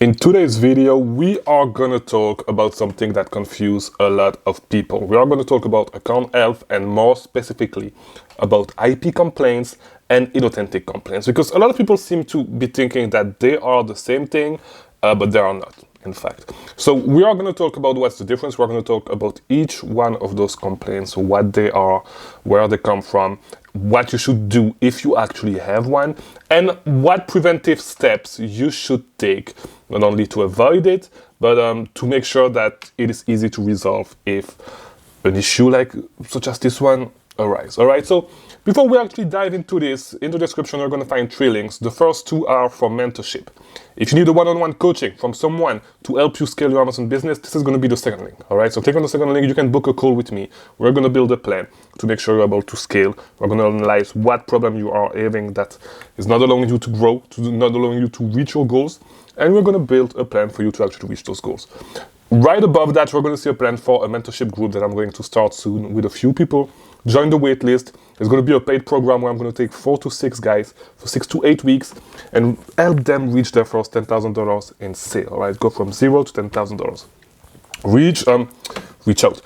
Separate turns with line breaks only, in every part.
In today's video, we are going to talk about something that confuses a lot of people. We are going to talk about account health and more specifically about IP complaints and inauthentic complaints, because a lot of people seem to be thinking that they are the same thing, but they are not, in fact. So we are going to talk about what's the difference. We're going to talk about each one of those complaints, what they are, where they come from, what you should do if you actually have one, and what preventive steps you should take, not only to avoid it, but to make sure that it is easy to resolve if an issue such as this one arises. All right, so before we actually dive into this, in the description you're going to find 3 links. The first 2 are for mentorship. If you need a one-on-one coaching from someone to help you scale your Amazon business, this is going to be the second link. All right, so click on the second link. You can book a call with me. We're going to build a plan to make sure you're able to scale. We're going to analyze what problem you are having that is not allowing you to grow, not allowing you to reach your goals, and we're going to build a plan for you to actually reach those goals. Right above that, we're going to see a plan for a mentorship group that I'm going to start soon with a few people. Join the wait list. It's going to be a paid program where I'm going to take 4 to 6 guys for 6 to 8 weeks and help them reach their first $10,000 in sale. All right, go from $0 to $10,000. Reach out.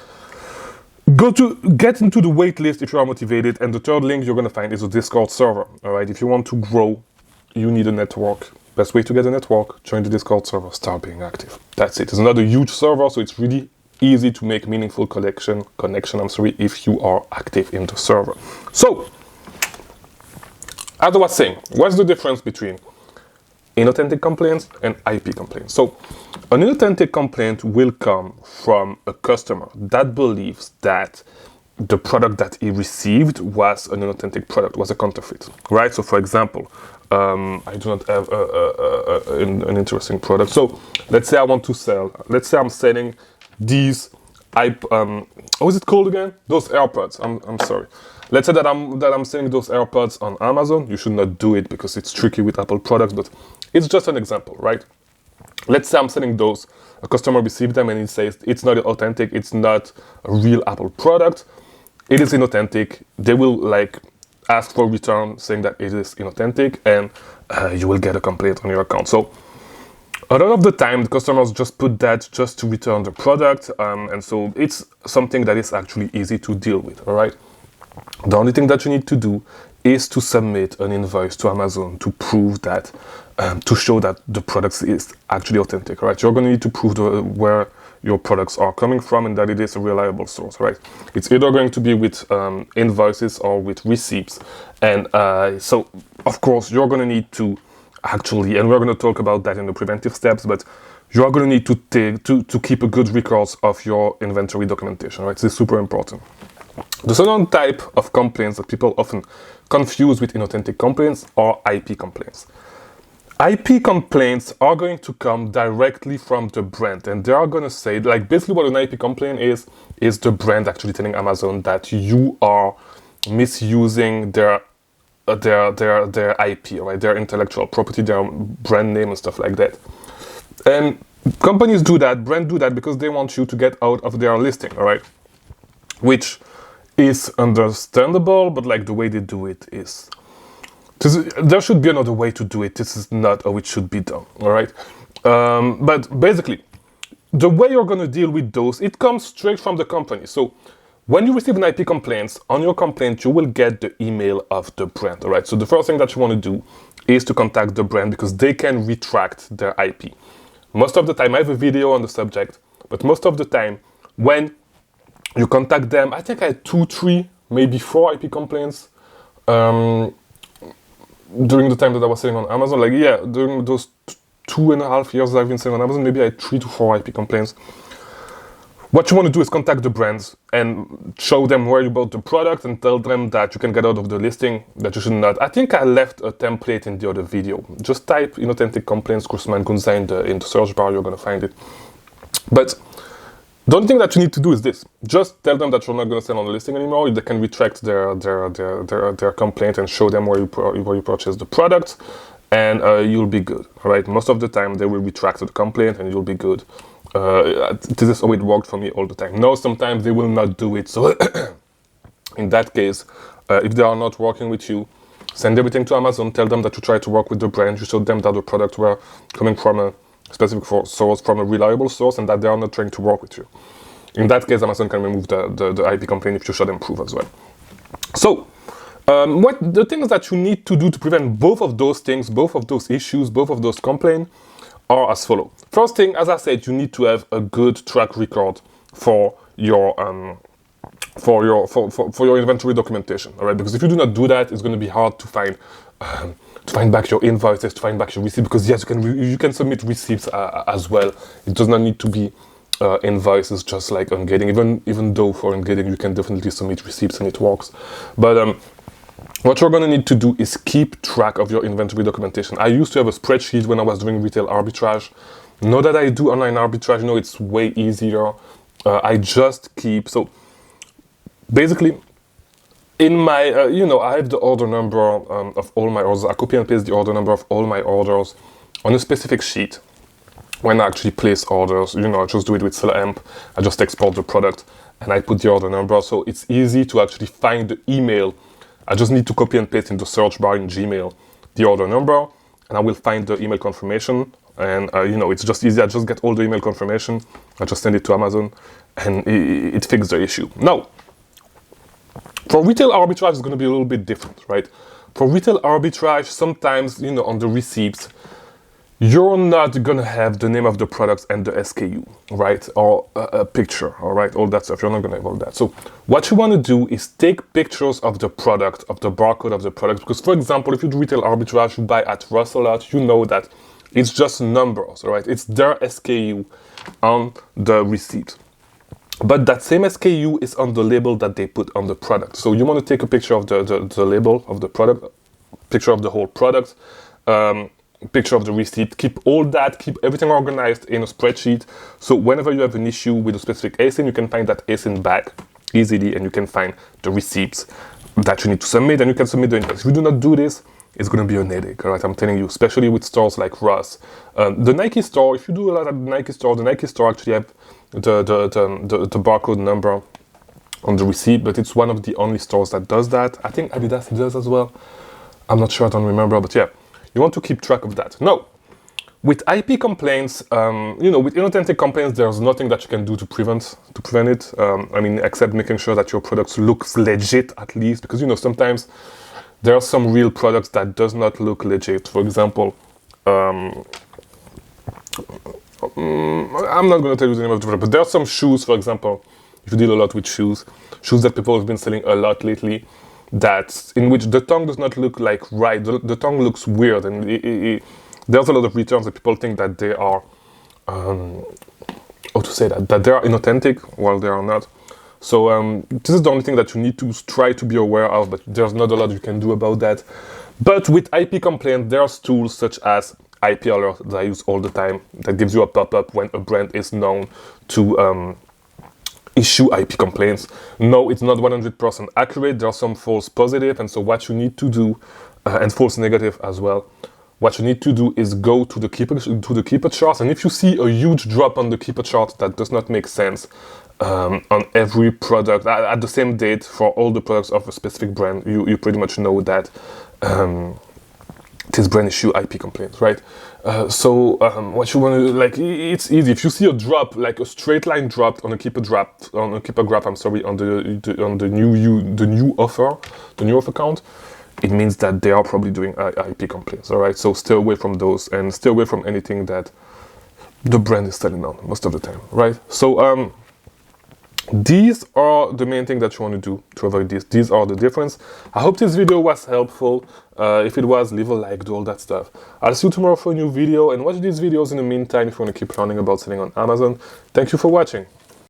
Get into the wait list if you are motivated. And the third link you're going to find is a Discord server. All right, if you want to grow, you need a network. Best way to get a network, join the Discord server, start being active. That's it. It's not a huge server, so it's really easy to make meaningful connection, if you are active in the server. So, as I was saying, what's the difference between inauthentic complaints and IP complaints? So, an inauthentic complaint will come from a customer that believes that the product that he received was an inauthentic product, was a counterfeit, right? So, for example, I do not have an interesting product. So, let's say I'm selling these, what is it called again? Those AirPods. I'm sorry. Let's say that I'm selling those AirPods on Amazon. You should not do it because it's tricky with Apple products, but it's just an example, right? Let's say I'm selling those. A customer received them and he says it's not authentic. It's not a real Apple product. It is inauthentic. They will ask for return saying that it is inauthentic, and you will get a complaint on your account. So a lot of the time, the customers just put that just to return the product, and so it's something that is actually easy to deal with, all right? The only thing that you need to do is to submit an invoice to Amazon to prove that, to show that the product is actually authentic, right? You're going to need to prove where your products are coming from and that it is a reliable source, right? It's either going to be with invoices or with receipts, and so of course you're going to need to actually, and we're going to talk about that in the preventive steps, but you are going to need to keep a good records of your inventory documentation, right? This is super important. The second type of complaints that people often confuse with inauthentic complaints are IP complaints. IP complaints are going to come directly from the brand, and they are going to say, basically what an IP complaint is the brand actually telling Amazon that you are misusing their IP, right? Their intellectual property, their brand name and stuff like that. And companies do that, brands do that because they want you to get out of their listing, all right? Which is understandable, but the way they do it is, there should be another way to do it. This is not how it should be done, all right? But basically, the way you're going to deal with those, it comes straight from the company. So when you receive an IP complaint, on your complaint, you will get the email of the brand, all right? So the first thing that you want to do is to contact the brand because they can retract their IP. Most of the time, I have a video on the subject, but most of the time, when you contact them, I think I had 2, 3, maybe 4 IP complaints during the time that I was selling on Amazon. During those 2.5 years I've been selling on Amazon, maybe I had 3 to 4 IP complaints. What you want to do is contact the brands and show them where you bought the product and tell them that you can get out of the listing, that you should not. I think I left a template in the other video. Just type inauthentic complaints course Mangunza in the search bar, you're going to find it. But the only thing that you need to do is this. Just tell them that you're not going to sell on the listing anymore. They can retract their complaint and show them where you purchased the product, and you'll be good. All right. Most of the time, they will retract the complaint, and you'll be good. This is how it worked for me all the time. No, sometimes they will not do it. So in that case, if they are not working with you, Send everything to Amazon, tell them that you try to work with the brand, you showed them that the products were coming from specific source from a reliable source, and that they are not trying to work with you. In that case, Amazon can remove the IP complaint if you show them proof as well. So, what the things that you need to do to prevent both of those things, both of those issues, both of those complaints are as follow. First thing, as I said, you need to have a good track record for your inventory documentation. All right, because if you do not do that, it's going to be hard to find back your invoices, to find back your receipts. Because yes, you can submit receipts as well. It does not need to be invoices, just like on Getting. Even though for on Getting you can definitely submit receipts and it works. But what you're going to need to do is keep track of your inventory documentation. I used to have a spreadsheet when I was doing retail arbitrage. Now that I do online arbitrage, you know, it's way easier. I just keep, so basically in my, I have the order number of all my orders. I copy and paste the order number of all my orders on a specific sheet. When I actually place orders, I just do it with SellAmp. I just export the product and I put the order number. So it's easy to actually find the email. I just need to copy and paste in the search bar in Gmail the order number, and I will find the email confirmation. And it's just easy. I just get all the email confirmation. I just send it to Amazon, and it fixes the issue. Now, for retail arbitrage, it's going to be a little bit different, right? For retail arbitrage, sometimes on the receipts, you're not going to have the name of the product and the SKU, right? Or a picture, all right? All that stuff. You're not going to have all that. So what you want to do is take pictures of the product, of the barcode of the product. Because, for example, if you do retail arbitrage, you buy at Russell, you know that it's just numbers, all right? It's their SKU on the receipt. But that same SKU is on the label that they put on the product. So you want to take a picture of the label of the product, picture of the whole product, picture of the receipt, keep everything organized in a spreadsheet. So whenever you have an issue with a specific ASIN, you can find that ASIN back easily, and you can find the receipts that you need to submit, and you can submit the invoice. If you do not do this, it's going to be a headache, all right? I'm telling you, especially with stores like Ross. The Nike store, if you do a lot at the Nike store actually have the barcode number on the receipt, but it's one of the only stores that does that. I think Adidas does as well. I'm not sure, I don't remember, but yeah. You want to keep track of that. Now, with IP complaints, with inauthentic complaints, there's nothing that you can do to prevent it. Except making sure that your product looks legit at least, because sometimes there are some real products that does not look legit. For example, I'm not going to tell you the name of the product, but there are some shoes, for example, if you deal a lot with shoes that people have been selling a lot lately, that in which the tongue does not look like right. The tongue looks weird, and there's a lot of returns that people think that they are, that they are inauthentic while they are not. So this is the only thing that you need to try to be aware of, but there's not a lot you can do about that. But with IP complaint, there's tools such as IP Alert that I use all the time that gives you a pop-up when a brand is known to issue IP complaints. No, it's not 100% accurate. There are some false positive, and so what you need to do, and false negative as well. What you need to do is go to the keeper chart, and if you see a huge drop on the keeper chart that does not make sense on every product at the same date for all the products of a specific brand, you pretty much know that this brand issue IP complaints, right? What you want to it's easy. If you see a drop, like a straight line drop on a keeper graph, on the new offer count, it means that they are probably doing IP complaints. All right, so stay away from those, and stay away from anything that the brand is selling on most of the time, right? So these are the main thing that you want to do to avoid this. These are the difference. I hope this video was helpful. If it was, leave a like, do all that stuff. I'll see you tomorrow for a new video, and watch these videos in the meantime if you want to keep learning about selling on Amazon. Thank you for watching.